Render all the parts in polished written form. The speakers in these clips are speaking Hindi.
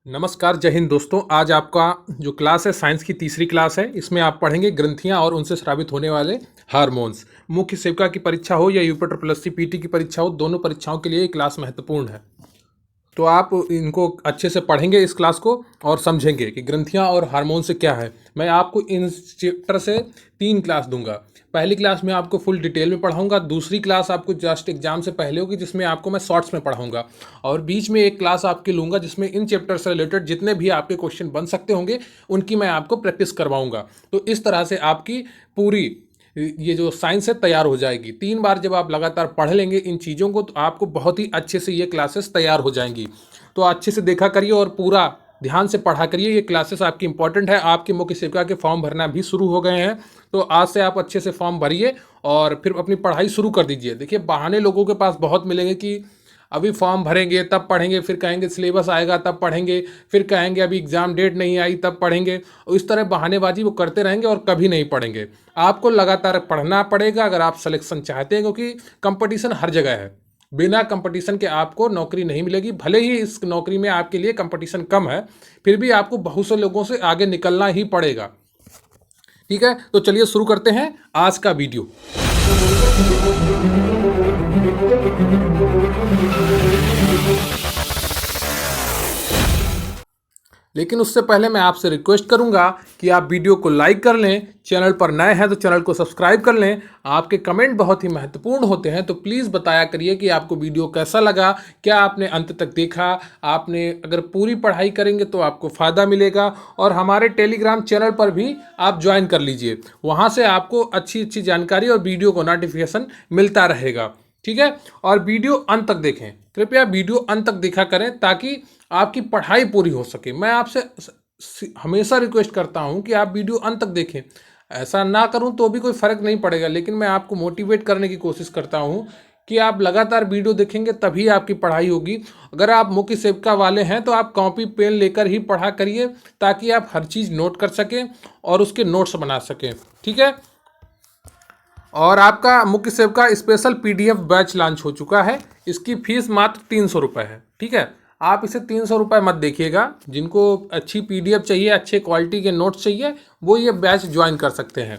नमस्कार, जय हिंद दोस्तों। आज आपका जो क्लास है साइंस की तीसरी क्लास है। इसमें आप पढ़ेंगे ग्रंथियां और उनसे स्रावित होने वाले हार्मोन्स। मुख्य सेविका की परीक्षा हो या यूपी ट्रिपल एससी पीटी की परीक्षा हो, दोनों परीक्षाओं के लिए ये क्लास महत्वपूर्ण है। तो आप इनको अच्छे से पढ़ेंगे इस क्लास को और समझेंगे कि ग्रंथियां और हार्मोन से क्या है। मैं आपको इन चैप्टर से 3 क्लास दूंगा। पहली क्लास में आपको फुल डिटेल में पढ़ाऊंगा, दूसरी क्लास आपको जस्ट एग्जाम से पहले होगी जिसमें आपको मैं शॉर्ट्स में पढ़ाऊंगा, और बीच में एक क्लास आपकी लूंगा जिसमें इन चैप्टर से रिलेटेड जितने भी आपके क्वेश्चन बन सकते होंगे उनकी मैं आपको प्रैक्टिस करवाऊंगा। तो इस तरह से आपकी पूरी ये जो साइंस है तैयार हो जाएगी। 3 बार जब आप लगातार पढ़ लेंगे इन चीज़ों को तो आपको बहुत ही अच्छे से ये क्लासेस तैयार हो जाएंगी। तो अच्छे से देखा करिए और पूरा ध्यान से पढ़ा करिए। ये क्लासेस आपकी इंपॉर्टेंट है। आपके मुख्य सेविका के फॉर्म भरना भी शुरू हो गए हैं, तो आज से आप अच्छे से फॉर्म भरिए और फिर अपनी पढ़ाई शुरू कर दीजिए। देखिए, बहाने लोगों के पास बहुत मिलेंगे कि अभी फॉर्म भरेंगे तब पढ़ेंगे, फिर कहेंगे सिलेबस आएगा तब पढ़ेंगे, फिर कहेंगे अभी एग्ज़ाम डेट नहीं आई तब पढ़ेंगे। और इस तरह बहानेबाजी वो करते रहेंगे और कभी नहीं पढ़ेंगे। आपको लगातार पढ़ना पड़ेगा अगर आप सिलेक्शन चाहते हैं, क्योंकि कंपटीशन हर जगह है। बिना कंपटीशन के आपको नौकरी नहीं मिलेगी। भले ही इस नौकरी में आपके लिए कंपटीशन कम है, फिर भी आपको बहुत से लोगों से आगे निकलना ही पड़ेगा। ठीक है, तो चलिए शुरू करते हैं आज का वीडियो। लेकिन उससे पहले मैं आपसे रिक्वेस्ट करूंगा कि आप वीडियो को लाइक कर लें, चैनल पर नए हैं तो चैनल को सब्सक्राइब कर लें। आपके कमेंट बहुत ही महत्वपूर्ण होते हैं, तो प्लीज़ बताया करिए कि आपको वीडियो कैसा लगा, क्या आपने अंत तक देखा। आपने अगर पूरी पढ़ाई करेंगे तो आपको फ़ायदा मिलेगा। और हमारे टेलीग्राम चैनल पर भी आप ज्वाइन कर लीजिए, वहाँ से आपको अच्छी अच्छी जानकारी और वीडियो को नोटिफिकेशन मिलता रहेगा। ठीक है, और वीडियो अंत तक देखें, कृपया वीडियो अंत तक देखा करें ताकि आपकी पढ़ाई पूरी हो सके। मैं आपसे हमेशा रिक्वेस्ट करता हूं कि आप वीडियो अंत तक देखें। ऐसा ना करूं तो भी कोई फ़र्क नहीं पड़ेगा, लेकिन मैं आपको मोटिवेट करने की कोशिश करता हूं कि आप लगातार वीडियो देखेंगे तभी आपकी पढ़ाई होगी। अगर आप मुख्य सेविका वाले हैं तो आप कॉपी पेन लेकर ही पढ़ा करिए, ताकि आप हर चीज़ नोट कर सकें और उसके नोट्स बना सकें। ठीक है, और आपका मुख्य सेविका स्पेशल पीडीएफ बैच लॉन्च हो चुका है। इसकी फीस मात्र 300 रुपये है। ठीक है, आप इसे 300 रुपये मत देखिएगा। जिनको अच्छी पीडीएफ चाहिए, अच्छे क्वालिटी के नोट्स चाहिए, वो ये बैच ज्वाइन कर सकते हैं।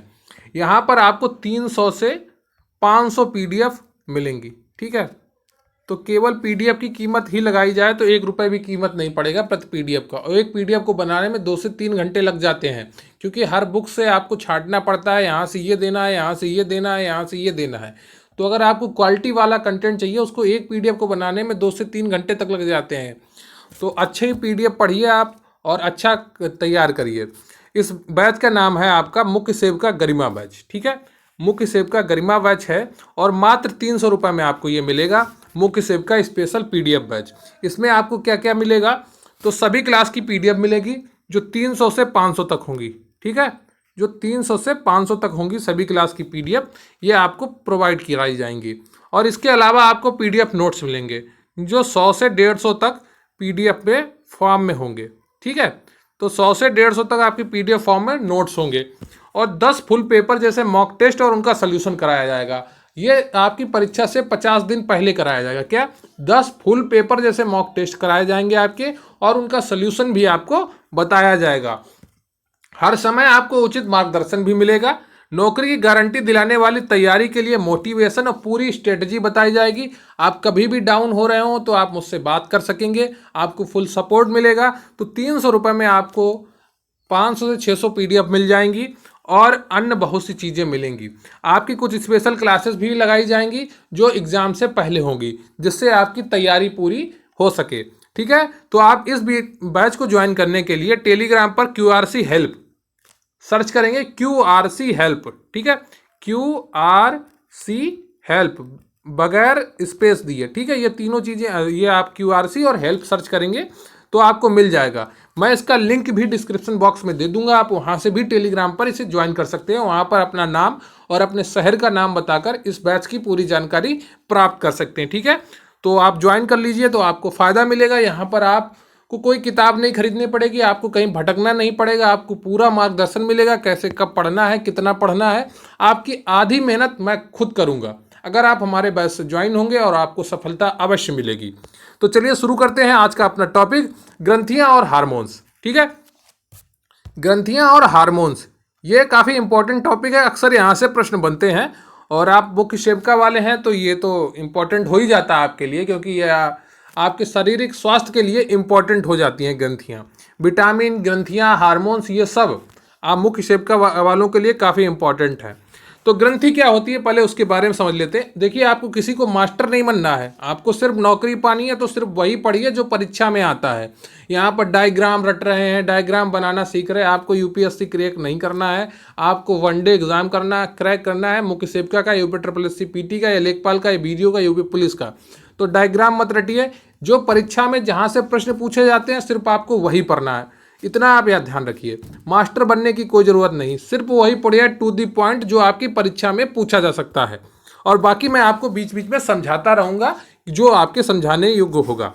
यहाँ पर आपको 300 से 500 पीडीएफ मिलेंगी। ठीक है, तो केवल पीडीएफ की कीमत ही लगाई जाए तो 1 रुपये भी कीमत नहीं पड़ेगा प्रति पीडीएफ का। और एक पीडीएफ को बनाने में 2 से 3 घंटे लग जाते हैं, क्योंकि हर बुक से आपको छांटना पड़ता है। यहाँ से ये देना है, यहाँ से ये देना है, यहाँ से ये देना है। तो अगर आपको क्वालिटी वाला कंटेंट चाहिए, उसको एक पीडीएफ को बनाने में 2 से 3 घंटे तक लग जाते हैं। तो अच्छे पीडीएफ पढ़िए आप और अच्छा तैयार करिए। इस बैच का नाम है आपका मुख्य सेविका गरिमा बैच। ठीक है, मुख्य सेविका गरिमा बैच है और मात्र 300 रुपये में आपको ये मिलेगा, मुख्य सेविका स्पेशल पीडीएफ बैच। इसमें आपको क्या क्या मिलेगा, तो सभी क्लास की पीडीएफ मिलेगी जो 300 से 500 तक होंगी। ठीक है, जो 300 से 500 तक होंगी सभी क्लास की पीडीएफ, ये आपको प्रोवाइड कराई जाएंगी। और इसके अलावा आपको पीडीएफ नोट्स मिलेंगे जो 100 से 150 तक पीडीएफ में फॉर्म में होंगे। ठीक है, तो 100 से 150 तक आपकी पीडीएफ फॉर्म में नोट्स होंगे और 10 फुल पेपर जैसे मॉक टेस्ट और उनका सोल्यूशन कराया जाएगा। ये आपकी परीक्षा से 50 दिन पहले कराया जाएगा। क्या, 10 फुल पेपर जैसे मॉक टेस्ट कराए जाएंगे आपके, और उनका सोल्यूशन भी आपको बताया जाएगा। हर समय आपको उचित मार्गदर्शन भी मिलेगा। नौकरी की गारंटी दिलाने वाली तैयारी के लिए मोटिवेशन और पूरी स्ट्रेटजी बताई जाएगी। आप कभी भी डाउन हो रहे हो तो आप मुझसे बात कर सकेंगे, आपको फुल सपोर्ट मिलेगा। तो 300 रुपये में आपको 500 से 600 पीडीएफ मिल जाएंगी और अन्य बहुत सी चीज़ें मिलेंगी। आपकी कुछ स्पेशल क्लासेस भी लगाई जाएंगी जो एग्ज़ाम से पहले होंगी, जिससे आपकी तैयारी पूरी हो सके। ठीक है, तो आप इस बैच को ज्वाइन करने के लिए टेलीग्राम पर QRC हेल्प सर्च करेंगे, QRC हेल्प। ठीक है, QRC हेल्प बगैर स्पेस दिए। ठीक है, ये तीनों चीज़ें, ये आप QRC और हेल्प सर्च करेंगे तो आपको मिल जाएगा। मैं इसका लिंक भी डिस्क्रिप्शन बॉक्स में दे दूंगा, आप वहाँ से भी टेलीग्राम पर इसे ज्वाइन कर सकते हैं। वहाँ पर अपना नाम और अपने शहर का नाम बताकर इस बैच की पूरी जानकारी प्राप्त कर सकते हैं। ठीक है, तो आप ज्वाइन कर लीजिए तो आपको फ़ायदा मिलेगा। यहाँ पर आपको कोई किताब नहीं खरीदनी पड़ेगी, आपको कहीं भटकना नहीं पड़ेगा, आपको पूरा मार्गदर्शन मिलेगा कैसे कब पढ़ना है, कितना पढ़ना है। आपकी आधी मेहनत मैं खुद करूँगा। अगर आप हमारे बैच से ज्वाइन होंगे और आपको सफलता अवश्य मिलेगी। तो चलिए शुरू करते हैं आज का अपना टॉपिक, ग्रंथियां और हार्मोन्स। ठीक है, ग्रंथियां और हार्मोन्स ये काफ़ी इंपॉर्टेंट टॉपिक है, अक्सर यहाँ से प्रश्न बनते हैं और आप मुख्य सेविका वाले हैं तो ये तो इम्पोर्टेंट हो ही जाता है आपके लिए, क्योंकि ये आपके शारीरिक स्वास्थ्य के लिए इम्पोर्टेंट हो जाती हैं ग्रंथियाँ। विटामिन, ग्रंथियाँ, हार्मोन्स ये सब आप मुख्य सेविका वालों के लिए काफ़ी इंपॉर्टेंट है। तो ग्रंथि क्या होती है पहले उसके बारे में समझ लेते हैं। देखिए, आपको किसी को मास्टर नहीं बनना है, आपको सिर्फ नौकरी पानी है तो सिर्फ वही पढ़िए जो परीक्षा में आता है। यहाँ पर डायग्राम रट रहे हैं, डायग्राम बनाना सीख रहे हैं, आपको यूपीएससी क्रैक नहीं करना है, आपको वनडे एग्जाम क्रैक करना है, मुख्य सेविका का, UP triple S C PT का, या लेखपाल का, या बीडीओ का, यूपी पुलिस का। तो डायग्राम मत रटिए, जो परीक्षा में जहाँ से प्रश्न पूछे जाते हैं सिर्फ आपको वही पढ़ना है, इतना आप याद ध्यान रखिए। मास्टर बनने की कोई ज़रूरत नहीं, सिर्फ वही पढ़िए टू दी पॉइंट जो आपकी परीक्षा में पूछा जा सकता है, और बाकी मैं आपको बीच बीच में समझाता रहूँगा जो आपके समझाने योग्य होगा।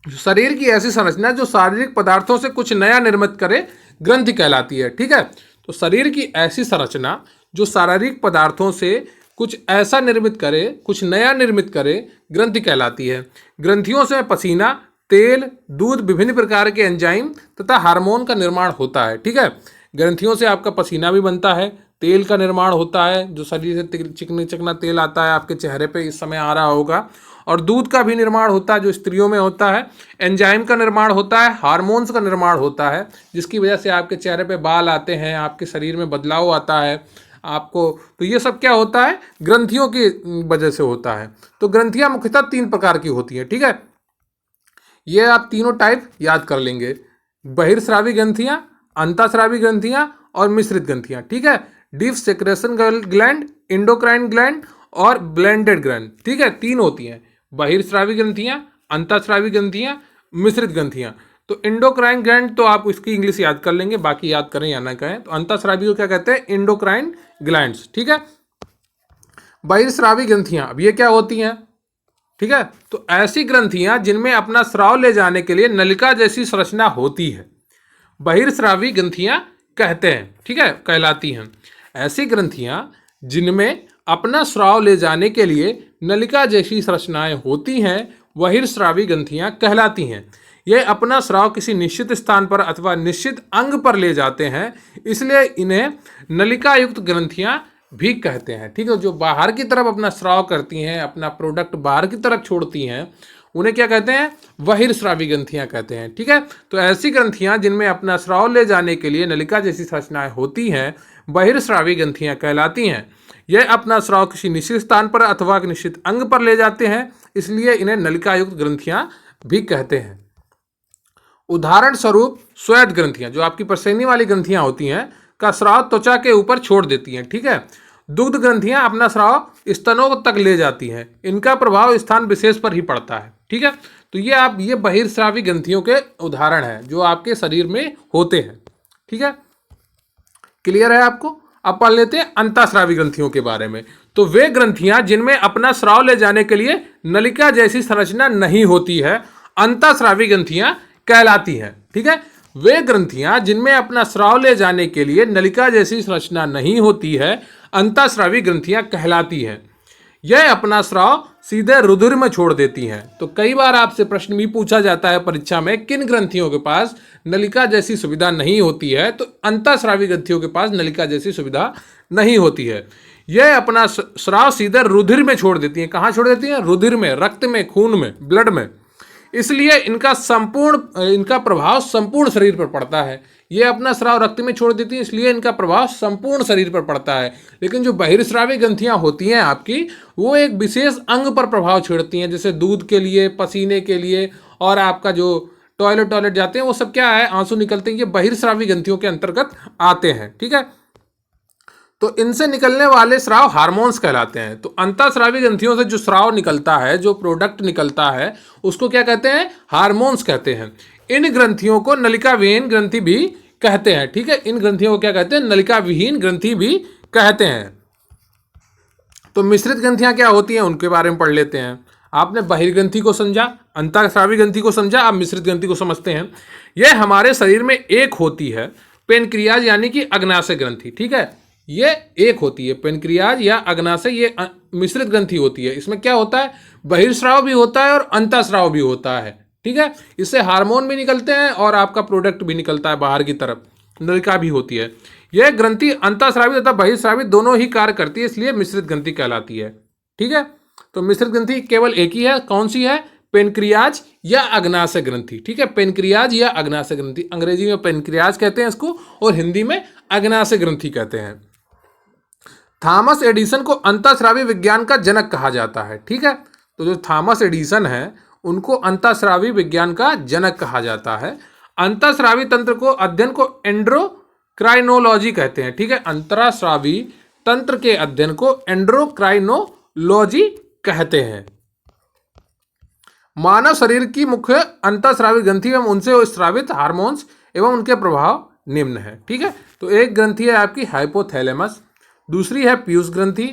शरीर की ऐसी संरचना जो शारीरिक पदार्थों से कुछ नया निर्मित करे, ग्रंथि कहलाती है। ठीक है, तो शरीर की ऐसी संरचना जो शारीरिक पदार्थों से कुछ ऐसा निर्मित करे, कुछ नया निर्मित करे, ग्रंथि कहलाती है। ग्रंथियों से पसीना, तेल, दूध, विभिन्न प्रकार के एंजाइम तथा हार्मोन का निर्माण होता है। ठीक है, ग्रंथियों से आपका पसीना भी बनता है, तेल का निर्माण होता है, जो शरीर से चिकनी चिकना तेल आता है, आपके चेहरे पे इस समय आ रहा होगा, और दूध का भी निर्माण होता है जो स्त्रियों में होता है, एंजाइम का निर्माण होता है, हार्मोन्स का निर्माण होता है जिसकी वजह से आपके चेहरे पे बाल आते हैं, आपके शरीर में बदलाव आता है आपको। तो ये सब क्या होता है, ग्रंथियों की वजह से होता है। तो ग्रंथियाँ मुख्यतः 3 प्रकार की होती हैं। ठीक है, ये आप तीनों टाइप याद कर लेंगे, बहिर्स्रावी ग्रंथियाँ, अंतःस्रावी ग्रंथियाँ और मिश्रित ग्रंथियाँ। ठीक है, deep secretion gland, endocrine gland और ब्लेंडेड ग्लैंड। ठीक है, 3 होती हैं, बहिर्स्रावी ग्रंथियाँ, अंतःस्रावी ग्रंथियाँ, मिश्रित ग्रंथियाँ। तो इंडोक्राइन ग्लैंड तो आप इसकी इंग्लिश याद कर लेंगे, बाकी याद करें या ना कहें। तो अंतःस्रावी को क्या कहते हैं, इंडोक्राइन ग्लैंड्स। ठीक है, बहिर्स्रावी ग्रंथियाँ, अब ये क्या होती हैं। ठीक है, तो ऐसी ग्रंथियां जिनमें अपना स्राव ले जाने के लिए नलिका जैसी संरचना होती है, बहिर्स्रावी ग्रंथियां कहते हैं। ठीक है, कहलाती हैं। ऐसी ग्रंथियां जिनमें अपना स्राव ले जाने के लिए नलिका जैसी संरचनाएं होती हैं, बहिर्स्रावी ग्रंथियां कहलाती हैं। यह अपना स्राव किसी निश्चित स्थान पर अथवा निश्चित अंग पर ले जाते हैं, इसलिए इन्हें नलिका युक्त ग्रंथियां भी कहते हैं। ठीक है, जो बाहर की तरफ अपना स्राव करती हैं, अपना प्रोडक्ट बाहर की तरफ छोड़ती हैं, उन्हें क्या कहते हैं, बहिर्स्रावी ग्रंथियां कहते हैं। ठीक है, तो ऐसी ग्रंथियां जिनमें अपना स्राव ले जाने के लिए नलिका जैसी संरचनाएं होती हैं, बहिर्स्रावी ग्रंथियां कहलाती हैं। यह अपना स्राव किसी निश्चित स्थान पर अथवा निश्चित अंग पर ले जाते हैं, इसलिए इन्हें नलिका युक्त ग्रंथियां भी कहते हैं। उदाहरण स्वरूप स्वेद ग्रंथियां, जो आपकी परसेनी वाली ग्रंथियां होती हैं, का स्राव त्वचा के ऊपर छोड़ देती हैं। ठीक है, दुग्ध ग्रंथियां अपना स्राव स्तनों तक ले जाती हैं, इनका प्रभाव स्थान विशेष पर ही पड़ता है। ठीक है, तो ये बहिर्स्रावी ग्रंथियों के उदाहरण हैं जो आपके शरीर में होते हैं। ठीक है, क्लियर है आपको। अब पढ़ लेते हैं अंतःस्रावी ग्रंथियों के बारे में। तो वे ग्रंथियां जिनमें अपना स्राव ले जाने के लिए नलिका जैसी संरचना नहीं होती है, अंतःस्रावी ग्रंथियां कहलाती हैं। ठीक है, वे ग्रंथियां जिनमें अपना स्राव ले जाने के लिए नलिका जैसी संरचना नहीं होती है, अंतःस्रावी ग्रंथियां कहलाती हैं। यह अपना स्राव सीधे रुधिर में छोड़ देती हैं। तो कई बार आपसे प्रश्न भी पूछा जाता है परीक्षा में, किन ग्रंथियों के पास नलिका जैसी सुविधा नहीं होती है, तो अंतःस्रावी ग्रंथियों के पास नलिका जैसी सुविधा नहीं होती है। यह अपना स्राव सीधे रुधिर में छोड़ देती हैं। कहाँ छोड़ देती हैं, रुधिर में, रक्त में, खून में, ब्लड में। इसलिए इनका प्रभाव संपूर्ण शरीर पर पड़ता है। ये अपना स्राव रक्त में छोड़ देती हैं, इसलिए इनका प्रभाव संपूर्ण शरीर पर पड़ता है। लेकिन जो बहिर्स्रावी ग्रंथियां होती हैं आपकी, वो एक विशेष अंग पर प्रभाव छोड़ती हैं, जैसे दूध के लिए, पसीने के लिए, और आपका जो टॉयलेट जाते हैं वो सब क्या है, आंसू निकलते हैं, ये बहिर्स्रावी ग्रंथियों के अंतर्गत आते हैं। ठीक है, तो इनसे निकलने वाले स्राव हार्मोन्स कहलाते हैं। तो अंतःस्रावी ग्रंथियों से जो स्राव निकलता है, जो प्रोडक्ट निकलता है, उसको क्या कहते हैं, हार्मोन्स कहते हैं। इन ग्रंथियों को नलिका विहीन ग्रंथि भी कहते हैं। ठीक है, इन ग्रंथियों को क्या कहते हैं, नलिका विहीन ग्रंथि भी कहते हैं। तो मिश्रित ग्रंथियां क्या होती हैं, उनके बारे में पढ़ लेते हैं। आपने बहिर्ग्रंथि को समझा, अंतःस्रावी ग्रंथि को समझा, आप मिश्रित ग्रंथि को समझते हैं। यह हमारे शरीर में एक होती है, पेनक्रियाज यानी कि अग्नाशय ग्रंथि। ठीक है, ये एक होती है। पेनक्रियाज या अग्नाशय ये मिश्रित ग्रंथि होती है। इसमें क्या होता है, बहिर्स्राव भी होता है और अंतःस्राव भी होता है। ठीक है, इससे हार्मोन भी निकलते हैं और आपका प्रोडक्ट भी निकलता है बाहर की तरफ, नलिका भी होती है। यह ग्रंथि अंतःस्रावी तथा बहिर्स्रावी दोनों ही कार्य करती है, इसलिए मिश्रित ग्रंथि कहलाती है। ठीक है, तो मिश्रित ग्रंथि केवल एक ही है, कौन सी है, पेनक्रियाज या अग्नाशय ग्रंथि। ठीक है, पेनक्रियाज या अग्नाशय ग्रंथि, अंग्रेजी में पेनक्रियाज कहते हैं इसको और हिंदी में अग्नाशय ग्रंथि कहते हैं। थॉमस एडिसन को अंतःस्रावी विज्ञान का जनक कहा जाता है। ठीक है, तो जो थॉमस एडिसन है उनको अंतःस्रावी विज्ञान का जनक कहा जाता है। अंतःस्रावी तंत्र को अध्ययन को एंड्रोक्राइनोलॉजी कहते हैं। ठीक है, अंतःस्रावी तंत्र के अध्ययन को एंड्रोक्राइनोलॉजी कहते हैं। मानव शरीर की मुख्य अंतःस्रावी ग्रंथि एवं उनसे स्रावित हार्मोन्स एवं उनके प्रभाव निम्न है। ठीक है, तो एक ग्रंथि है आपकी हाइपोथैलेमस, दूसरी है पीयूष ग्रंथि,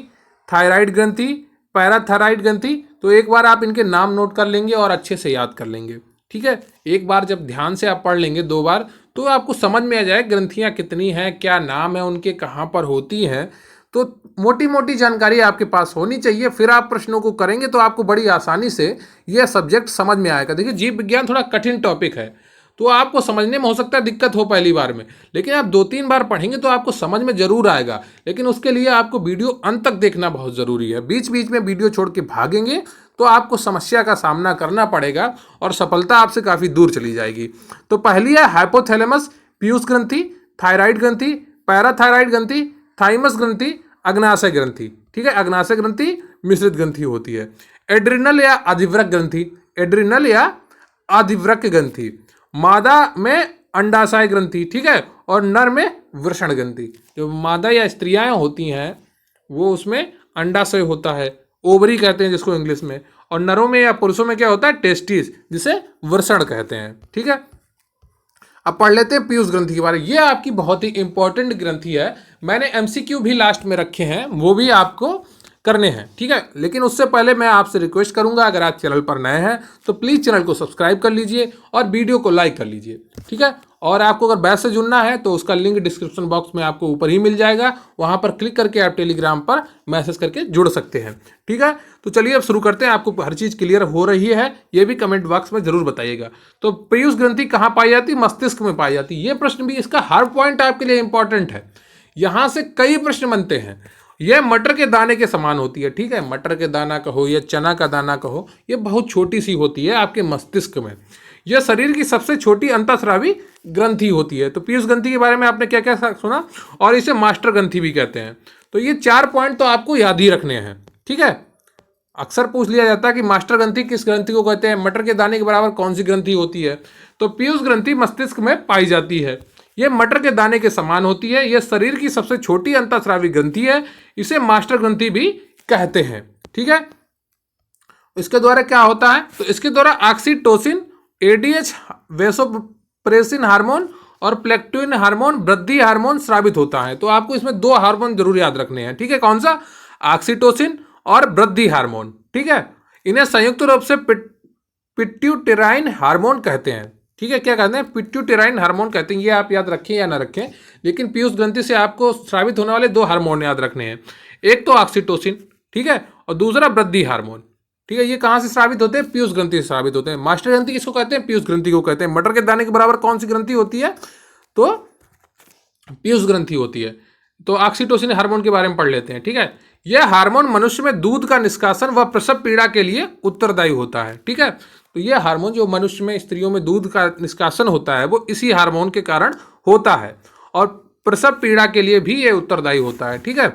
थायराइड ग्रंथि, पैराथायराइड ग्रंथि। तो एक बार आप इनके नाम नोट कर लेंगे और अच्छे से याद कर लेंगे। ठीक है, एक बार जब ध्यान से आप पढ़ लेंगे 2 बार तो आपको समझ में आ जाए ग्रंथियाँ कितनी हैं, क्या नाम है उनके, कहाँ पर होती हैं। तो मोटी मोटी जानकारी आपके पास होनी चाहिए, फिर आप प्रश्नों को करेंगे तो आपको बड़ी आसानी से यह सब्जेक्ट समझ में आएगा। देखिए, जीव विज्ञान थोड़ा कठिन टॉपिक है तो आपको समझने में हो सकता है दिक्कत हो पहली बार में, लेकिन आप 2-3 बार पढ़ेंगे तो आपको समझ में जरूर आएगा। लेकिन उसके लिए आपको वीडियो अंत तक देखना बहुत ज़रूरी है। बीच बीच में वीडियो छोड़ के भागेंगे तो आपको समस्या का सामना करना पड़ेगा और सफलता आपसे काफ़ी दूर चली जाएगी। तो पहली है हाइपोथैलेमस, पीयूष ग्रंथि, थायराइड ग्रंथि, पैराथायराइड ग्रंथि, थाइमस ग्रंथि, अग्नाशय ग्रंथि। ठीक है, अग्नाशय ग्रंथि मिश्रित ग्रंथि होती है। एड्रिनल या अधिवृक्क ग्रंथि, एड्रिनल या अधिवृक्क ग्रंथि, मादा में अंडाशय ग्रंथि। ठीक है, और नर में वृषण ग्रंथि। जो मादा या स्त्रियां होती हैं वो उसमें अंडाशय होता है, ओवरी कहते हैं जिसको इंग्लिश में, और नरों में या पुरुषों में क्या होता है, टेस्टिस, जिसे वृषण कहते हैं। ठीक है, अब पढ़ लेते हैं पीयूष ग्रंथि के बारे में। ये आपकी बहुत ही इंपॉर्टेंट ग्रंथि है, मैंने एमसीक्यू भी लास्ट में रखे हैं, वो भी आपको करने हैं। ठीक है, लेकिन उससे पहले मैं आपसे रिक्वेस्ट करूंगा, अगर आप चैनल पर नए हैं तो प्लीज़ चैनल को सब्सक्राइब कर लीजिए और वीडियो को लाइक कर लीजिए। ठीक है, और आपको अगर बैच से जुड़ना है तो उसका लिंक डिस्क्रिप्शन बॉक्स में आपको ऊपर ही मिल जाएगा, वहां पर क्लिक करके आप टेलीग्राम पर मैसेज करके जुड़ सकते हैं। ठीक है, तो चलिए अब शुरू करते हैं। आपको हर चीज़ क्लियर हो रही है ये भी कमेंट बॉक्स में जरूर बताइएगा। तो पीयूष ग्रंथि कहाँ पाई जाती है, मस्तिष्क में पाई जाती है। ये प्रश्न भी, इसका हर पॉइंट आपके लिए इंपॉर्टेंट है, यहाँ से कई प्रश्न बनते हैं। यह मटर के दाने के समान होती है। ठीक है, मटर के दाना कहो या चना का दाना कहो, ये बहुत छोटी सी होती है आपके मस्तिष्क में। यह शरीर की सबसे छोटी अंतःस्रावी ग्रंथि होती है। तो पीयूष ग्रंथि के बारे में आपने क्या क्या सुना, और इसे मास्टर ग्रंथि भी कहते हैं। तो ये 4 पॉइंट तो आपको याद ही रखने हैं। ठीक है, अक्सर पूछ लिया जाता है कि मास्टर ग्रंथि किस ग्रंथि को कहते हैं, मटर के दाने के बराबर कौन सी ग्रंथि होती है। तो पीयूष ग्रंथि मस्तिष्क में पाई जाती है। यह मटर के दाने के समान होती है। यह शरीर की सबसे छोटी अंतःस्रावी ग्रंथि है। इसे मास्टर ग्रंथि भी कहते हैं। ठीक है, इसके द्वारा क्या होता है, तो इसके द्वारा ऑक्सीटोसिन, एडीएच, वेसोप्रेसिन हार्मोन और प्लेक्टिन हार्मोन, वृद्धि हार्मोन स्रावित होता है। तो आपको इसमें 2 हार्मोन जरूर याद रखने हैं। ठीक है, कौन सा, ऑक्सीटोसिन और वृद्धि हार्मोन। ठीक है, इन्हें संयुक्त रूप से पिट्यूटेराइन हार्मोन कहते हैं। ठीक है, क्या कहते हैं, पिट्यूटेराइन हार्मोन कहते हैं। ये आप याद रखें या ना रखें, लेकिन पीयूष ग्रंथि से आपको स्रावित होने वाले 2 हार्मोन याद रखने हैं। एक तो ऑक्सीटोसिन, ठीक है, और दूसरा वृद्धि हार्मोन। ठीक है, ये कहाँ से स्रावित होते हैं, पीयूष ग्रंथि से स्रावित होते हैं। मास्टर ग्रंथि किसको कहते हैं, पीयूष ग्रंथि को कहते हैं। मटर के दाने के बराबर कौन सी ग्रंथि होती है, तो पीयूष ग्रंथि होती है। तो ऑक्सीटोसिन हार्मोन के बारे में पढ़ लेते हैं। ठीक है, यह हार्मोन मनुष्य में दूध का निष्कासन व प्रसव पीड़ा के लिए उत्तरदायी होता है। ठीक है, तो यह हार्मोन जो मनुष्य में, स्त्रियों में दूध का निष्कासन होता है वो इसी हार्मोन के कारण होता है, और प्रसव पीड़ा के लिए भी यह उत्तरदायी होता है। ठीक है,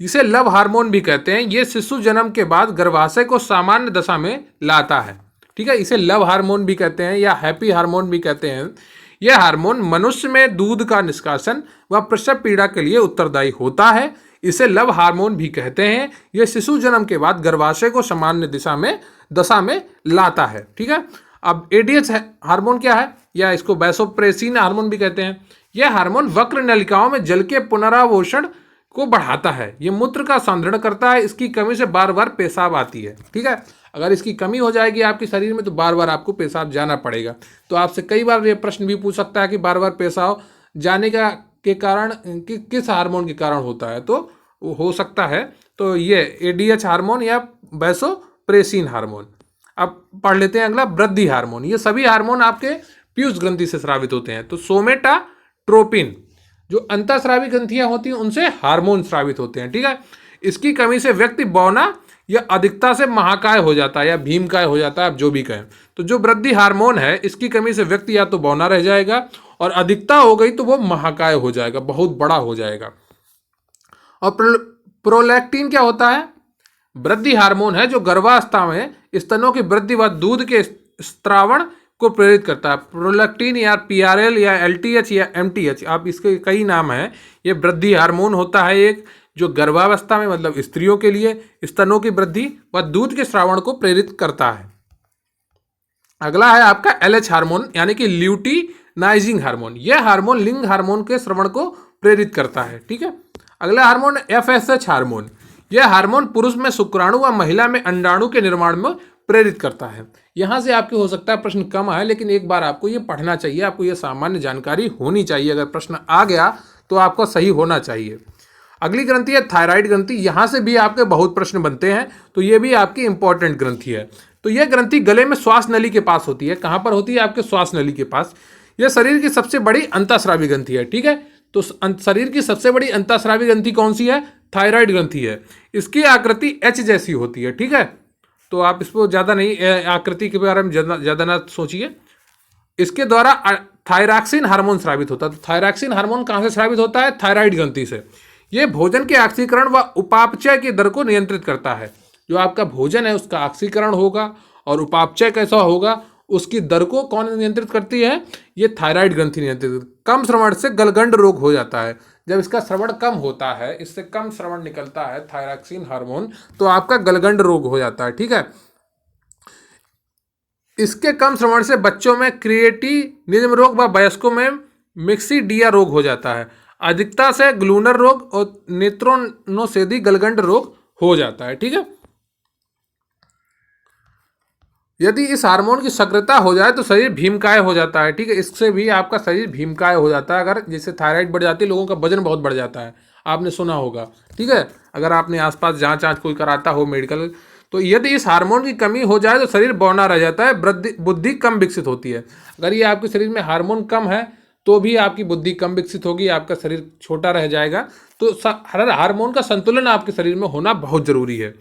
इसे लव हार्मोन भी कहते हैं। यह शिशु जन्म के बाद गर्भाशय को सामान्य दशा में लाता है। ठीक है, इसे लव हार्मोन भी कहते हैं या हैप्पी हार्मोन भी कहते हैं। यह हार्मोन मनुष्य में दूध का निष्कासन व प्रसव पीड़ा के लिए उत्तरदायी होता है। इसे लव हार्मोन भी कहते हैं। यह शिशु जन्म के बाद गर्भाशय को सामान्य दशा में लाता है। ठीक है, अब एडीएच हार्मोन क्या है, या इसको वैसोप्रेसिन हार्मोन भी कहते हैं। यह हार्मोन वक्र नलिकाओं में जल के पुनरावोषण को बढ़ाता है। यह मूत्र का संधारण करता है। इसकी कमी से बार बार पेशाब आती है। ठीक है, अगर इसकी कमी हो जाएगी आपके शरीर में तो बार बार आपको पेशाब जाना पड़ेगा। तो आपसे कई बार ये प्रश्न भी पूछ सकता है कि बार बार पेशाब जाने का के कारण किस हार्मोन के कारण होता है, तो हो सकता है तो ये एडीएच हार्मोन या वैसोप्रेसिन हार्मोन। अब पढ़ लेते हैं अगला, वृद्धि हार्मोन। ये सभी हार्मोन आपके पीयूष ग्रंथि से स्रावित होते हैं। तो सोमेटाट्रोपिन, जो अंतःस्रावी ग्रंथियां होती हैं उनसे हार्मोन स्रावित होते हैं, ठीक है। इसकी कमी से व्यक्ति बौना या अधिकता से महाकाय हो जाता है या भीमकाय हो जाता है, आप जो भी कहें। तो जो वृद्धि हार्मोन है, इसकी कमी से व्यक्ति या तो बौना रह जाएगा और अधिकता हो गई तो वो महाकाय हो जाएगा, बहुत बड़ा हो जाएगा। और प्रोलैक्टिन क्या होता है? वृद्धि हार्मोन है जो गर्भावस्था में स्तनों की वृद्धि व दूध के स्त्रावण को प्रेरित करता है। प्रोलैक्टिन या पीआरएल या एलटीएच या एमटीएच, आप इसके कई नाम हैं। ये वृद्धि हार्मोन होता है एक, जो गर्भावस्था में मतलब स्त्रियों के लिए स्तनों की वृद्धि व दूध के स्रावण को प्रेरित करता है। अगला है आपका एलएच हार्मोन यानी कि ल्यूटिनाइजिंग हार्मोन। यह हार्मोन लिंग हार्मोन के स्रवण को प्रेरित करता है, ठीक है। अगला हार्मोन एफएसएच हार्मोन। यह हार्मोन पुरुष में शुक्राणु व महिला में अंडाणु के निर्माण में प्रेरित करता है। यहां से आपके हो सकता है प्रश्न कम आए, लेकिन एक बार आपको ये पढ़ना चाहिए, आपको ये सामान्य जानकारी होनी चाहिए। अगर प्रश्न आ गया तो आपका सही होना चाहिए। अगली ग्रंथि है थायराइड ग्रंथि। यहां से भी आपके बहुत प्रश्न बनते हैं, तो ये भी आपकी इंपॉर्टेंट ग्रंथि है। तो यह ग्रंथि गले में श्वास नली के पास होती है। कहां पर होती है? आपके श्वास नली के पास। यह शरीर की सबसे बड़ी अंतःस्रावी ग्रंथि है, ठीक है। तो शरीर की सबसे बड़ी अंतःस्रावी ग्रंथि कौन सी है? थायराइड ग्रंथि है। इसकी आकृति एच जैसी होती है, ठीक है। तो आप इसको ज़्यादा नहीं, आकृति के बारे में ज़्यादा ना सोचिए। इसके द्वारा थायरॉक्सिन हार्मोन स्रावित होता है। तो थायरॉक्सिन हार्मोन कहाँ से स्रावित होता है? थायराइड ग्रंथि से। यह भोजन के ऑक्सीकरण व उपापचय की दर को नियंत्रित करता है। जो आपका भोजन है उसका ऑक्सीकरण होगा और उपापचय कैसा होगा, उसकी दर को कौन नियंत्रित करती है? ये थायराइड ग्रंथि नियंत्रित। कम श्रवण से गलगंड रोग हो जाता है। जब इसका श्रवण कम होता है, इससे कम श्रवण निकलता है थायरॉक्सिन हार्मोन, तो आपका गलगंड रोग हो जाता है, ठीक है। इसके कम श्रवण से बच्चों में क्रिएटिनिज्म रोग व वयस्कों में मिक्सिडिया रोग हो जाता है। अधिकता से ग्लूनर रोग और नेत्रोनोसेदी गलगंड रोग हो जाता है, ठीक है। यदि इस हार्मोन की सक्रियता हो जाए तो शरीर भीमकाय हो जाता है, ठीक है। इससे भी आपका शरीर भीमकाय हो जाता है। अगर जैसे थायराइड बढ़ जाती है, लोगों का वजन बहुत बढ़ जाता है, आपने सुना होगा, ठीक है। अगर आपने आसपास जांच कोई कराता हो मेडिकल, तो यदि इस हार्मोन की कमी हो जाए तो शरीर बौना रह जाता है, बुद्धि कम विकसित होती है। अगर ये आपके शरीर में हार्मोन कम है तो भी आपकी बुद्धि कम विकसित होगी, आपका शरीर छोटा रह जाएगा। तो हर हार्मोन का संतुलन आपके शरीर में होना बहुत जरूरी है।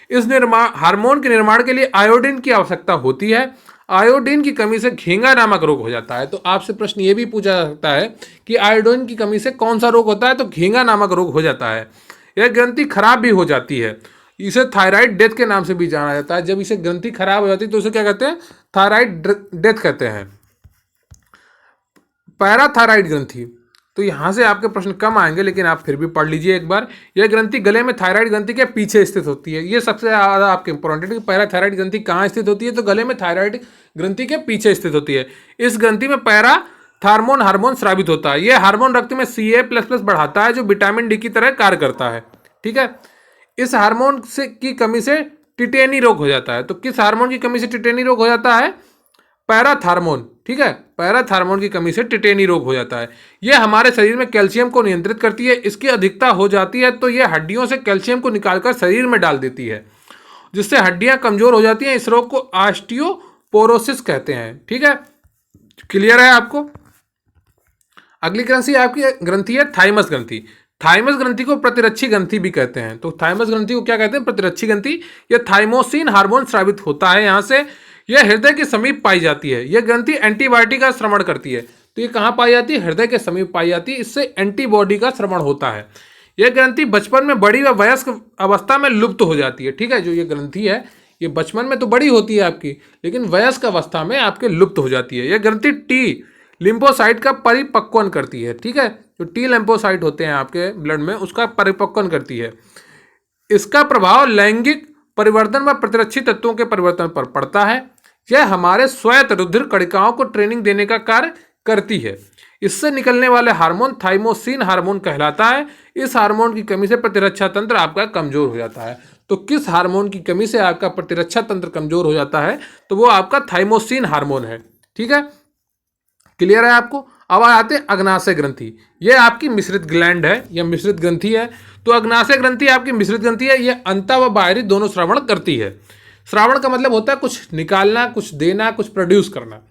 इस हार्मोन के निर्माण के लिए आयोडीन की आवश्यकता होती है। आयोडीन की कमी से घेंगा नामक रोग हो जाता है। तो आपसे प्रश्न ये भी पूछा जा सकता है कि आयोडीन की कमी से कौन सा रोग होता है? तो घेंगा नामक रोग हो जाता है। यह ग्रंथि खराब भी हो जाती है। इसे थायराइड डेथ के नाम से भी जाना जाता है। जब इसे ग्रंथि खराब हो जाती है तो उसे क्या कहते हैं? थायराइड डेथ कहते हैं। पैराथायराइड ग्रंथि, तो यहां से आपके प्रश्न कम आएंगे, लेकिन आप फिर भी पढ़ लीजिए एक बार। यह ग्रंथि गले में थायराइड ग्रंथि के पीछे स्थित होती है। ये सबसे ज़्यादा आपके इंपॉर्टेंट है कि पैराथायराइड ग्रंथि कहाँ स्थित होती है? तो गले में थायराइड ग्रंथि के पीछे स्थित होती है। इस ग्रंथि में पैराथार्मोन हार्मोन स्रावित होता है। यह हार्मोन रक्त में Ca++ बढ़ाता है, जो विटामिन डी की तरह कार्य करता है, ठीक है। इस हार्मोन से की कमी से टिटेनी रोग हो जाता है। तो किस हार्मोन की कमी से टिटेनी रोग हो जाता है? पैराथार्मोन, ठीक है। पैराथार्मोन की कमी से टिटेनी रोग हो जाता है। यह हमारे शरीर में कैल्शियम को नियंत्रित करती है। इसकी अधिकता हो जाती है तो यह हड्डियों से कैल्शियम को निकालकर शरीर में डाल देती है, जिससे हड्डियां कमजोर हो जाती हैं। इस रोग को ऑस्टियोपोरोसिस कहते हैं, ठीक है। क्लियर है आपको? अगली ग्रंथि आपकी ग्रंथि है थाइमस ग्रंथि। थाइमस ग्रंथि को प्रतिरक्षी ग्रंथि भी कहते हैं। तो थाइमस ग्रंथि को क्या कहते हैं? प्रतिरक्षी ग्रंथि। यह थाइमोसिन हार्मोन स्रावित होता है यहाँ से। यह हृदय के समीप पाई जाती है। यह ग्रंथि एंटीबायोटिक का श्रवण करती है। तो ये कहाँ पाई जाती है? हृदय के समीप पाई जाती है। इससे एंटीबॉडी का श्रवण होता है। यह ग्रंथि बचपन में बड़ी व वयस्क अवस्था में लुप्त हो जाती है, ठीक है। जो ये ग्रंथि है ये बचपन में तो बड़ी होती है आपकी, लेकिन वयस्क अवस्था में आपके लुप्त हो जाती है। यह ग्रंथि टी लिम्फोसाइट का परिपक्वन करती है, ठीक है। जो टी लिम्फोसाइट होते हैं आपके ब्लड में, उसका परिपक्वन करती है। इसका प्रभाव लैंगिक परिवर्तन व प्रतिरक्षी तत्वों के परिवर्तन पर पड़ता है। यह हमारे श्वेत रुधिर कणिकाओं को ट्रेनिंग देने का कार्य करती है। इससे निकलने वाले हार्मोन थाइमोसिन हार्मोन कहलाता है। इस हार्मोन की कमी से प्रतिरक्षा तंत्र आपका कमजोर हो जाता है। तो किस हार्मोन की कमी से आपका प्रतिरक्षा तंत्र कमजोर हो जाता है? तो वो आपका थाइमोसिन हार्मोन है, ठीक है। क्लियर है आपको। अब आते हैं अग्नाशय ग्रंथि। ये आपकी मिश्रित ग्लैंड है, यह मिश्रित ग्रंथि है। तो अग्नाशय ग्रंथि आपकी मिश्रित ग्रंथि है, ये अंतः व बाहरी दोनों श्रवण करती है। श्रावण का मतलब होता है कुछ निकालना, कुछ देना, कुछ प्रोड्यूस करना।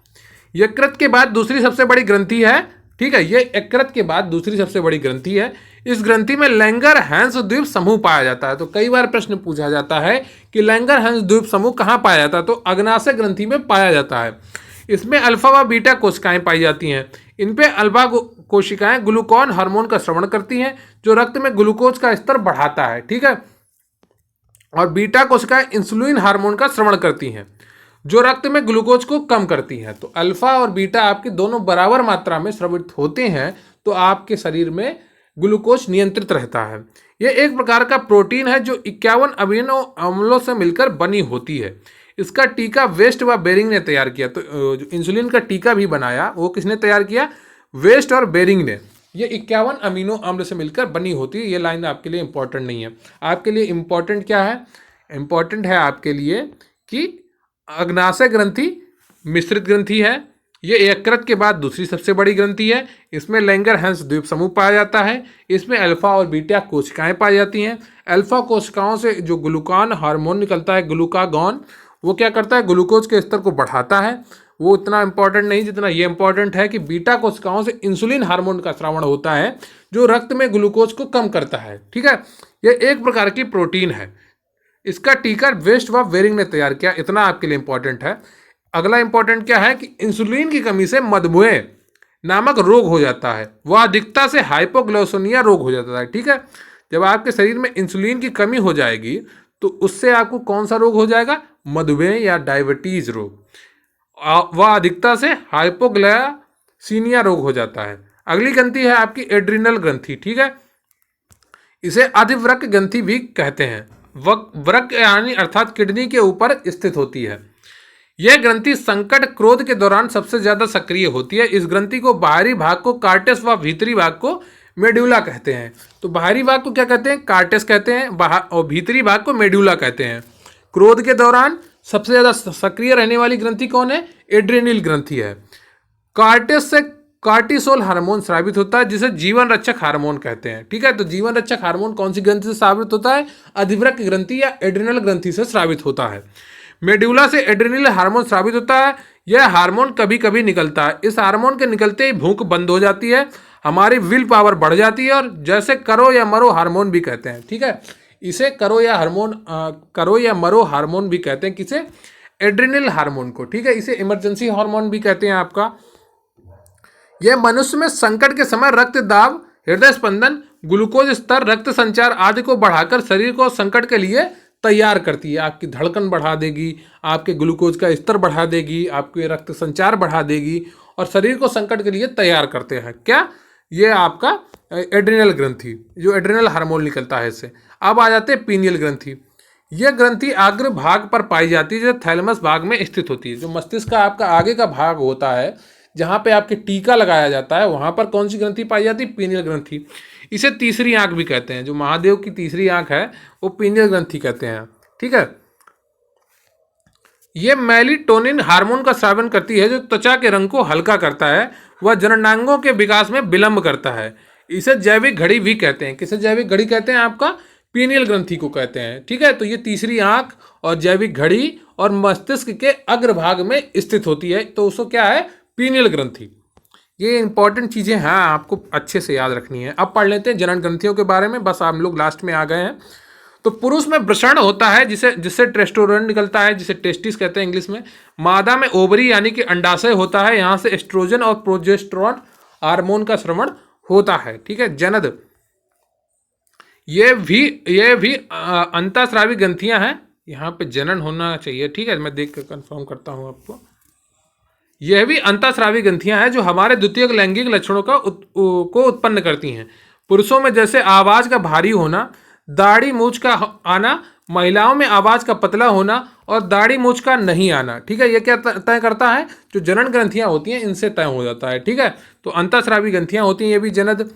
यकृत के बाद दूसरी सबसे बड़ी ग्रंथि है, ठीक है, ये यकृत के बाद दूसरी सबसे बड़ी ग्रंथि है। इस ग्रंथि में लैंगर-हैंस द्वीप समूह पाया जाता है। तो कई बार प्रश्न पूछा जाता है कि लैंगर-हैंस द्वीप समूह कहाँ पाया जाता है, तो अग्नाशय ग्रंथि में पाया जाता है। इसमें अल्फा व बीटा कोशिकाएं पाई जाती हैं। इन पे अल्फा कोशिकाएं ग्लूकान हार्मोन का स्रवण करती हैं, जो रक्त में ग्लूकोज का स्तर बढ़ाता है, ठीक है। और बीटा कोशिकाएं इंसुलिन हार्मोन का स्रवण करती हैं, जो रक्त में ग्लूकोज को कम करती हैं। तो अल्फा और बीटा आपके दोनों बराबर मात्रा में स्रवित होते हैं, तो आपके शरीर में ग्लूकोज नियंत्रित रहता है। यह एक प्रकार का प्रोटीन है जो 51 अमीनो अम्लों से मिलकर बनी होती है। इसका टीका वेस्ट व बेरिंग ने तैयार किया। तो जो इंसुलिन का टीका भी बनाया वो किसने तैयार किया, वेस्ट और बेरिंग ने। ये 51 अमीनो अम्ल से मिलकर बनी होती है। ये लाइन आपके लिए इंपॉर्टेंट नहीं है। आपके लिए इंपॉर्टेंट क्या है, इंपॉर्टेंट है आपके लिए कि अग्नाशय ग्रंथि मिश्रित ग्रंथि है, ये यकृत के बाद दूसरी सबसे बड़ी ग्रंथि है। इसमें लैंगर-हैंस द्वीप समूह पाया जाता है। इसमें अल्फा और बीटा कोशिकाएं पाई जाती हैं। अल्फा कोशिकाओं से जो ग्लूकान हार्मोन निकलता है, ग्लूकागॉन, वो क्या करता है, ग्लूकोज के स्तर को बढ़ाता है। वो इतना इंपॉर्टेंट नहीं जितना ये इंपॉर्टेंट है कि बीटा कोशिकाओं से इंसुलिन हार्मोन का स्रावण होता है, जो रक्त में ग्लूकोज को कम करता है, ठीक है। यह एक प्रकार की प्रोटीन है। इसका टीका वेस्ट व बेरिंग ने तैयार किया। इतना आपके लिए इंपॉर्टेंट है। अगला इंपॉर्टेंट क्या है कि इंसुलिन की कमी से मधुमेह नामक रोग हो जाता है। वह अधिकता से हाइपोग्लाइसेमिया रोग हो जाता है, ठीक है। जब आपके शरीर में इंसुलिन की कमी हो जाएगी तो उससे आपको कौन सा रोग हो जाएगा, मधुमेह या डायबिटीज रोग। वह अधिकता से हाइपोग्लाइसीमिया रोग हो जाता है। अगली ग्रंथि है आपकी एड्रिनल ग्रंथि, ठीक है। इसे अधिवृक्क ग्रंथि भी कहते हैं। वृक्क यानी अर्थात किडनी के ऊपर स्थित होती है। यह ग्रंथि संकट क्रोध के दौरान सबसे ज्यादा सक्रिय होती है। इस ग्रंथि को बाहरी भाग को कार्टेस व भीतरी भाग को मेड्यूला कहते हैं। तो बाहरी भाग को क्या कहते हैं, कार्टेस कहते हैं, और भीतरी भाग को मेड्यूला कहते हैं। क्रोध के दौरान सबसे ज्यादा सक्रिय रहने वाली ग्रंथि कौन है, एड्रेनल ग्रंथि है। कार्टेस से कार्टिसोल हार्मोन स्रावित होता है, जिसे जीवन रक्षक हार्मोन कहते हैं, ठीक है। तो जीवन रक्षक हार्मोन कौन सी ग्रंथि से स्रावित होता है, अधिवृक्क ग्रंथि या एड्रिनल ग्रंथि से स्रावित होता है। मेड्यूला से एड्रिनल हार्मोन स्रावित होता है। यह हार्मोन कभी कभी निकलता है। इस हार्मोन के निकलते ही भूख बंद हो जाती है, हमारी विल पावर बढ़ जाती है, और जैसे करो या मरो हार्मोन भी कहते हैं, ठीक है। इसे करो या मरो हार्मोन भी कहते हैं, किसे, एड्रिनल हार्मोन को, ठीक है। इसे इमरजेंसी हार्मोन भी कहते हैं आपका। यह मनुष्य में संकट के समय रक्त दाब, हृदय स्पंदन, ग्लूकोज स्तर, रक्त संचार आदि को बढ़ाकर शरीर को संकट के लिए तैयार करती है। आपकी धड़कन बढ़ा देगी, आपके ग्लूकोज का स्तर बढ़ा देगी, आपके रक्त संचार बढ़ा देगी, और शरीर को संकट के लिए तैयार करते हैं। क्या, ये आपका एड्रिनल ग्रंथि, जो एड्रिनल हार्मोन निकलता है इससे। अब आ जाते हैं पीनियल ग्रंथि। यह ग्रंथि अग्र भाग पर पाई जाती है, जो थैलेमस भाग में स्थित होती है। जो मस्तिष्क का आपका आगे का भाग होता है, जहाँ पे आपके टीका लगाया जाता है, वहाँ पर कौन सी ग्रंथि पाई जाती है, पीनियल ग्रंथि। इसे तीसरी आंख भी कहते हैं। जो महादेव की तीसरी आंख है वो पीनियल ग्रंथि कहते हैं, ठीक है। ये मेलाटोनिन हार्मोन का स्रावन करती है, जो त्वचा के रंग को हल्का करता है। वह जननांगों के विकास में विलंब करता है। इसे जैविक घड़ी भी कहते हैं। किसे जैविक घड़ी कहते हैं, आपका पीनियल ग्रंथि को कहते हैं, ठीक है। तो ये तीसरी आंख और जैविक घड़ी और मस्तिष्क के अग्रभाग में स्थित होती है, तो उसको क्या है, पीनियल ग्रंथि। ये इंपॉर्टेंट चीज़ें हैं, आपको अच्छे से याद रखनी है। अब पढ़ लेते हैं जनन ग्रंथियों के बारे में, बस हम लोग लास्ट में आ गए हैं। तो पुरुष में वृषण होता है, जिससे टेस्टोस्टेरोन निकलता है, जिसे टेस्टिस कहते हैं इंग्लिश में। मादा में ओवरी यानी कि अंडाशय होता है, यहाँ से एस्ट्रोजन और प्रोजेस्टेरोन हार्मोन का स्रवण होता है, ठीक है। जनद, ये भी अंतःस्रावी ग्रंथियां हैं। यहाँ पे जनन होना चाहिए, ठीक है, मैं देख कर कंफर्म करता हूँ आपको। यह भी अंतःस्रावी ग्रंथियां हैं, जो हमारे द्वितीयक लैंगिक लक्षणों को उत्पन्न करती हैं। पुरुषों में जैसे आवाज का भारी होना, दाढ़ी मूछ का आना, महिलाओं में आवाज का पतला होना और दाढ़ी मूछ का नहीं आना, ठीक है। ये क्या तय करता है, जो जनन ग्रंथियां होती हैं इनसे तय हो जाता है, ठीक है। तो अंतःस्रावी ग्रंथियां होती हैं, ये भी जनद,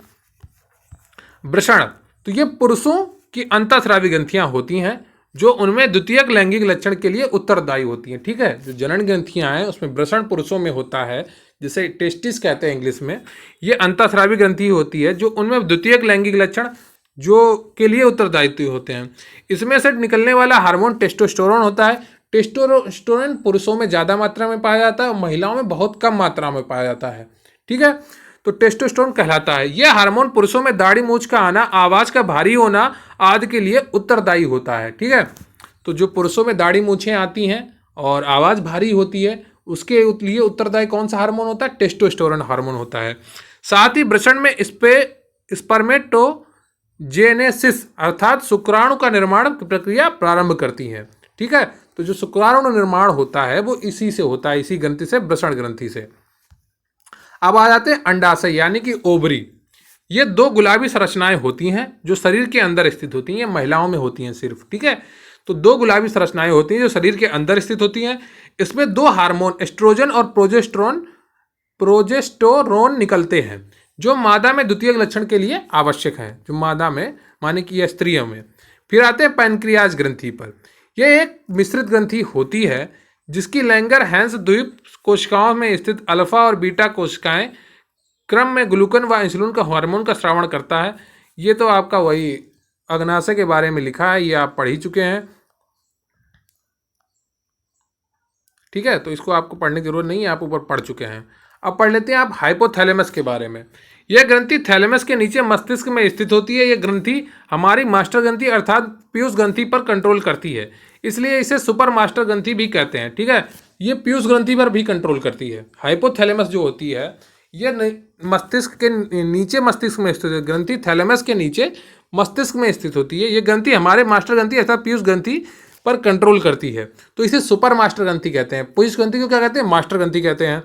वृषण। तो ये पुरुषों की अंतःस्रावी ग्रंथियां होती हैं, जो उनमें द्वितीयक लैंगिक लक्षण के लिए उत्तरदायी होती हैं। ठीक है, जो जनन ग्रंथियां हैं उसमें वृषण पुरुषों में होता है, जिसे टेस्टिस कहते हैं इंग्लिश में। ये अंतःस्रावी ग्रंथि होती है जो उनमें द्वितीयक लैंगिक लक्षण जो के लिए उत्तरदायित्व होते हैं। इसमें से निकलने वाला हार्मोन टेस्टोस्टेरोन होता है। टेस्टोस्टेरोन पुरुषों में ज़्यादा मात्रा में पाया जाता है और महिलाओं में बहुत कम मात्रा में पाया जाता है। ठीक है, तो टेस्टोस्टेरोन कहलाता है। यह हार्मोन पुरुषों में दाढ़ी मूंछ का आना, आवाज का भारी होना आदि के लिए उत्तरदायी होता है। ठीक है, तो जो पुरुषों में दाढ़ी मूंछें आती हैं और आवाज भारी होती है, उसके लिए उत्तरदायी कौन सा हार्मोन होता है? टेस्टोस्टेरोन हार्मोन होता है। साथ ही वृषण में स्पर्मेटोजेनेसिस अर्थात शुक्राणु का निर्माण की प्रक्रिया प्रारंभ करती है। ठीक है, तो जो शुक्राणु निर्माण होता है वो इसी से होता है, इसी ग्रंथि से, वृषण ग्रंथि से। अब आ जाते हैं अंडाशय यानी कि ओवरी। ये दो गुलाबी संरचनाएं होती हैं जो शरीर के अंदर स्थित होती हैं, महिलाओं में होती हैं सिर्फ। ठीक है, तो दो गुलाबी संरचनाएं होती हैं जो शरीर के अंदर स्थित होती हैं। इसमें दो हार्मोन एस्ट्रोजन और प्रोजेस्टेरोन निकलते हैं जो मादा में द्वितीयक लक्षण के लिए आवश्यक हैं, जो मादा में माने कि यह स्त्रियों में। फिर आते हैं पैनक्रियाज ग्रंथि पर। यह एक मिश्रित ग्रंथि होती है जिसकी लैंगर हैंस द्वीप कोशिकाओं में स्थित अल्फा और बीटा कोशिकाएं क्रम में ग्लूकन व इंसुलिन का हार्मोन का स्रावण करता है। ये तो आपका वही अग्नाशय के बारे में लिखा है, ये आप पढ़ ही चुके हैं। ठीक है, तो इसको आपको पढ़ने की जरूरत नहीं है, आप ऊपर पढ़ चुके हैं। अब पढ़ लेते हैं आप हाइपोथैलेमस के बारे में। यह ग्रंथि थैलेमस के नीचे मस्तिष्क में स्थित होती है। यह ग्रंथि हमारी मास्टर ग्रंथि अर्थात पीयूष ग्रंथि पर कंट्रोल करती है, इसलिए इसे सुपर मास्टर ग्रंथि भी कहते हैं। ठीक है, ये पीयूष ग्रंथि पर भी कंट्रोल करती है। हाइपोथैलेमस जो होती है यह मस्तिष्क के नीचे मस्तिष्क में स्थित है। ग्रंथि थैलेमस के नीचे मस्तिष्क में स्थित होती है। ये ग्रंथि हमारे मास्टर ग्रंथि अर्थात पीयूष ग्रंथि पर कंट्रोल करती है, तो इसे सुपर मास्टर ग्रंथि कहते हैं। पीयूष ग्रंथि को क्या कहते हैं? मास्टर ग्रंथि कहते हैं।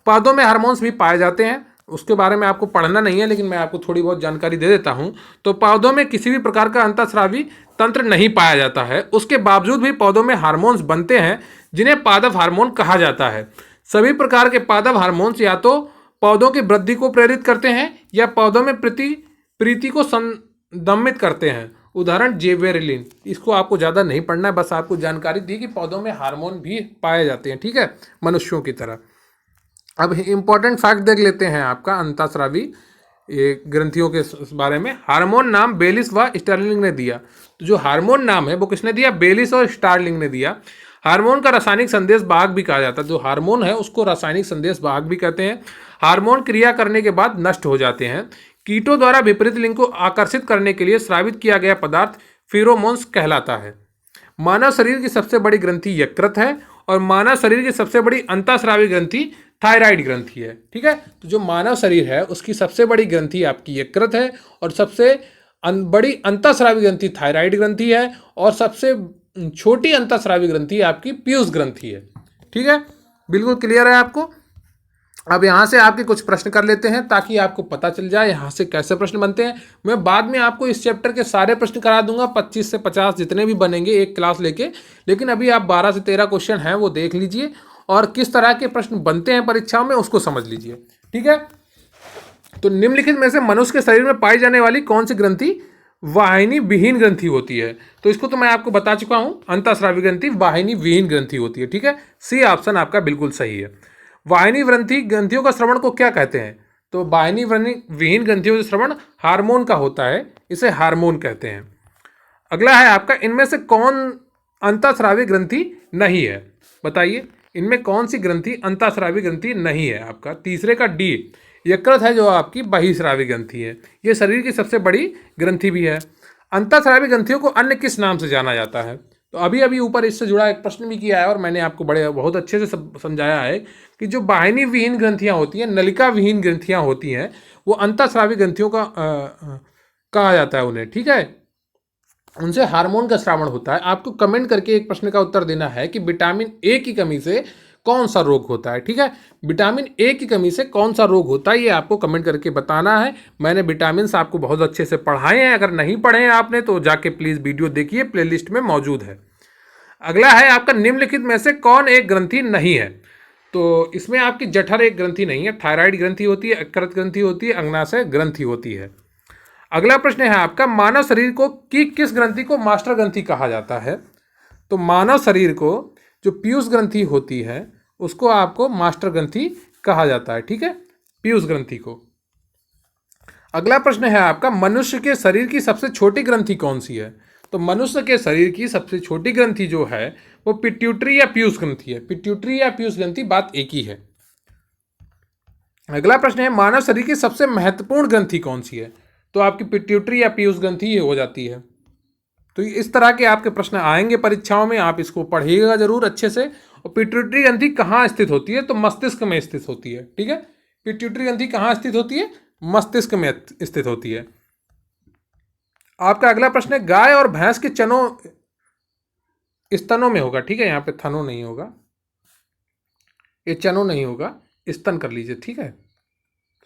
पादों में हार्मोन्स भी पाए जाते हैं, उसके बारे में आपको पढ़ना नहीं है, लेकिन मैं आपको थोड़ी बहुत जानकारी दे देता हूं। तो पौधों में किसी भी प्रकार का अंतःस्रावी तंत्र नहीं पाया जाता है, उसके बावजूद भी पौधों में हार्मोन्स बनते हैं जिन्हें पादप हार्मोन कहा जाता है। सभी प्रकार के पादप हार्मोन्स या तो पौधों की वृद्धि को प्रेरित करते हैं या पौधों में प्रीति को संदमित करते हैं। उदाहरण जेबेरेलिन। इसको आपको ज़्यादा नहीं पढ़ना है, बस आपको जानकारी दी कि पौधों में हार्मोन भी पाए जाते हैं। ठीक है, मनुष्यों की तरह। अब इंपॉर्टेंट फैक्ट देख लेते हैं आपका अंतःस्रावी ग्रंथियों के बारे में। हार्मोन नाम बेलिस व स्टार्लिंग ने दिया। तो जो हार्मोन नाम है वो किसने दिया? बेलिस और स्टार्लिंग ने दिया। हार्मोन का रासायनिक संदेश वाहक भी कहा जाता है। जो हार्मोन है उसको रासायनिक संदेश वाहक भी कहते हैं। हार्मोन क्रिया करने के बाद नष्ट हो जाते हैं। कीटों द्वारा विपरीत लिंग को आकर्षित करने के लिए स्रावित किया गया पदार्थ फेरोमोन्स कहलाता है। मानव शरीर की सबसे बड़ी ग्रंथि यकृत है और मानव शरीर की सबसे बड़ी अंतःस्रावी ग्रंथि थायराइड ग्रंथि है। ठीक है, तो जो मानव शरीर है उसकी सबसे बड़ी ग्रंथि आपकी यकृत है और सबसे बड़ी अंतःस्रावी ग्रंथि थायराइड ग्रंथि है और सबसे छोटी अंतःस्रावी ग्रंथि आपकी पीयूष ग्रंथि है। ठीक है, बिल्कुल क्लियर है आपको। अब यहाँ से आपके कुछ प्रश्न कर लेते हैं ताकि आपको पता चल जाए यहाँ से कैसे प्रश्न बनते हैं। मैं बाद में आपको इस चैप्टर के सारे प्रश्न करा दूंगा, 25 से 50 जितने भी बनेंगे एक क्लास लेके। लेकिन अभी आप 12 से 13 क्वेश्चन हैं वो देख लीजिए और किस तरह के प्रश्न बनते हैं परीक्षाओं में उसको समझ लीजिए। ठीक है, तो निम्नलिखित में से मनुष्य के शरीर में पाई जाने वाली कौन सी ग्रंथि वाहिनी विहीन ग्रंथि होती है? तो इसको तो मैं आपको बता चुका हूं, अंतःस्रावी ग्रंथि वाहिनी विहीन ग्रंथि होती है। ठीक है, सी ऑप्शन आपका बिल्कुल सही है। वाहिनी ग्रंथियों का श्रवण को क्या कहते हैं? तो वाहिनी विहीन ग्रंथियों का श्रवण हार्मोन का होता है, इसे हार्मोन कहते हैं। अगला है आपका, इनमें से कौन अंतःस्रावी ग्रंथि नहीं है? बताइए, इनमें कौन सी ग्रंथि अंतःस्रावी ग्रंथि नहीं है? आपका तीसरे का डी, यकृत है जो आपकी बहिस्रावी ग्रंथि है। यह शरीर की सबसे बड़ी ग्रंथि भी है। अंतःस्रावी ग्रंथियों को अन्य किस नाम से जाना जाता है? तो अभी अभी ऊपर इससे जुड़ा एक प्रश्न भी किया है और मैंने आपको बहुत अच्छे से समझाया है कि जो वाहिनी विहीन ग्रंथियां होती हैं, नलिका विहीन ग्रंथियां होती हैं, वो अंतःस्रावी ग्रंथियों का कहा जाता है उन्हें। ठीक है, उनसे हार्मोन का स्रावण होता है। आपको कमेंट करके एक प्रश्न का उत्तर देना है कि विटामिन ए की कमी से कौन सा रोग होता है। ठीक है, विटामिन ए की कमी से कौन सा रोग होता है ये आपको कमेंट करके बताना है। मैंने विटामिन आपको बहुत अच्छे से पढ़ाए हैं, अगर नहीं पढ़े हैं आपने तो जाके प्लीज़ वीडियो देखिए, प्लेलिस्ट में मौजूद है। अगला है आपका, निम्नलिखित में से कौन एक ग्रंथि नहीं है? तो इसमें आपकी जठर एक ग्रंथि नहीं है, थायराइड ग्रंथि होती है, यकृत ग्रंथि होती है, अग्नाशय ग्रंथि होती है। अगला प्रश्न है आपका, मानव शरीर को की किस ग्रंथि को मास्टर ग्रंथि कहा जाता है? तो मानव शरीर को जो पीयूष ग्रंथि होती है उसको आपको मास्टर ग्रंथि कहा जाता है, ठीक है, पीयूष ग्रंथि को। अगला प्रश्न है आपका, मनुष्य के शरीर की सबसे छोटी ग्रंथि कौन सी है? तो मनुष्य के शरीर की सबसे छोटी ग्रंथि जो है वो पिट्यूटरी या पीयूष ग्रंथि है। पिट्यूटरी या पीयूष ग्रंथि बात एक ही है। अगला प्रश्न है, मानव शरीर की सबसे महत्वपूर्ण ग्रंथि कौन सी है? तो आपकी पिट्यूटरी या पीयूष ग्रंथि ये हो जाती है। तो इस तरह के आपके प्रश्न आएंगे परीक्षाओं में, आप इसको पढ़िएगा जरूर अच्छे से। और पिट्यूटरी ग्रंथि कहाँ स्थित होती है? तो मस्तिष्क में स्थित होती है, ठीक है। पिट्यूटरी ग्रंथि कहाँ स्थित होती है? मस्तिष्क में स्थित होती है। आपका अगला प्रश्न है, गाय और भैंस के स्तनों में होगा, ठीक है, यहाँ पे थनों नहीं होगा, ये चनों नहीं होगा, स्तन कर लीजिए, ठीक है,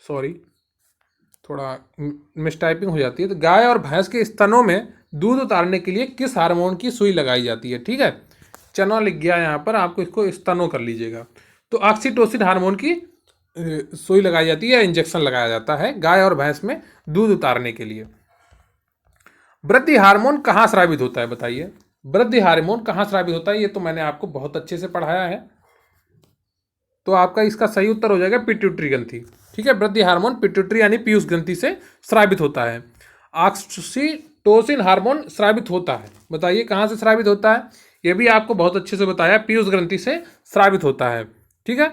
सॉरी थोड़ा मिसटाइपिंग हो जाती है। तो गाय और भैंस के स्तनों में दूध उतारने के लिए किस हार्मोन की सुई लगाई जाती है? ठीक है, चना लिख गया यहाँ पर, आपको इसको स्तनों कर लीजिएगा। तो ऑक्सीटोसिन हार्मोन की सुई लगाई जाती है, इंजेक्शन लगाया जाता है गाय और भैंस में दूध उतारने के लिए। वृद्धि हार्मोन कहाँ स्रावित होता है? बताइए, वृद्धि हार्मोन कहाँ स्रावित होता है? ये तो मैंने आपको बहुत अच्छे से पढ़ाया है। तो आपका इसका सही उत्तर हो जाएगा पिट्यूटरी ग्रंथि, ठीक है। वृद्धि हार्मोन पिट्यूटरी यानी पीयूष ग्रंथि से स्रावित होता है। ऑक्सीटोसिन हार्मोन स्रावित होता है, बताइए कहाँ से स्रावित होता है? ये भी आपको बहुत अच्छे से बताया, पीयूष ग्रंथि से स्रावित होता है, ठीक है।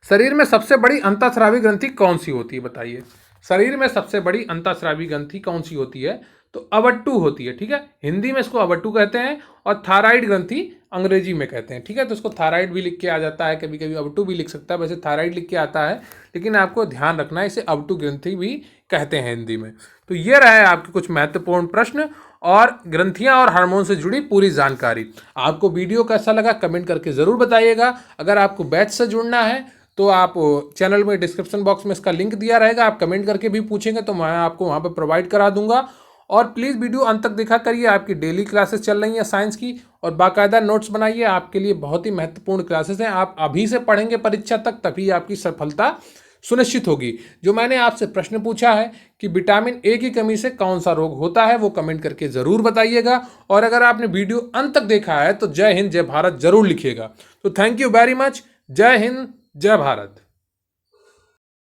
शरीर में सबसे बड़ी अंतःस्रावी ग्रंथि कौन सी होती है? बताइए, शरीर में सबसे बड़ी अंतःस्रावी ग्रंथि कौन सी होती है? तो अवट्टू होती है, ठीक है, हिंदी में इसको अवट्टू कहते हैं और थायराइड ग्रंथि अंग्रेजी में कहते हैं, ठीक है। तो इसको थायराइड भी लिख के आ जाता है, कभी कभी अवट्टू भी लिख सकता है, वैसे थायराइड लिख के आता है, लेकिन आपको ध्यान रखना है इसे अवट्टू ग्रंथि भी कहते हैं हिंदी में। तो ये रहे आपके कुछ महत्वपूर्ण प्रश्न और ग्रंथियां और हार्मोन से जुड़ी पूरी जानकारी। आपको वीडियो कैसा लगा कमेंट करके ज़रूर बताइएगा। अगर आपको बैच से जुड़ना है तो आप चैनल में डिस्क्रिप्शन बॉक्स में इसका लिंक दिया रहेगा, आप कमेंट करके भी पूछेंगे तो मैं आपको वहाँ पर प्रोवाइड करा दूंगा। और प्लीज़ वीडियो अंत तक देखा करिए, आपकी डेली क्लासेस चल रही हैं साइंस की, और बाकायदा नोट्स बनाइए, आपके लिए बहुत ही महत्वपूर्ण क्लासेस हैं। आप अभी से पढ़ेंगे परीक्षा तक, तभी आपकी सफलता सुनिश्चित होगी। जो मैंने आपसे प्रश्न पूछा है कि विटामिन ए की कमी से कौन सा रोग होता है, वो कमेंट करके ज़रूर बताइएगा। और अगर आपने वीडियो अंत तक देखा है तो जय हिंद जय भारत ज़रूर लिखिएगा। तो थैंक यू वेरी मच। जय हिंद जय भारत।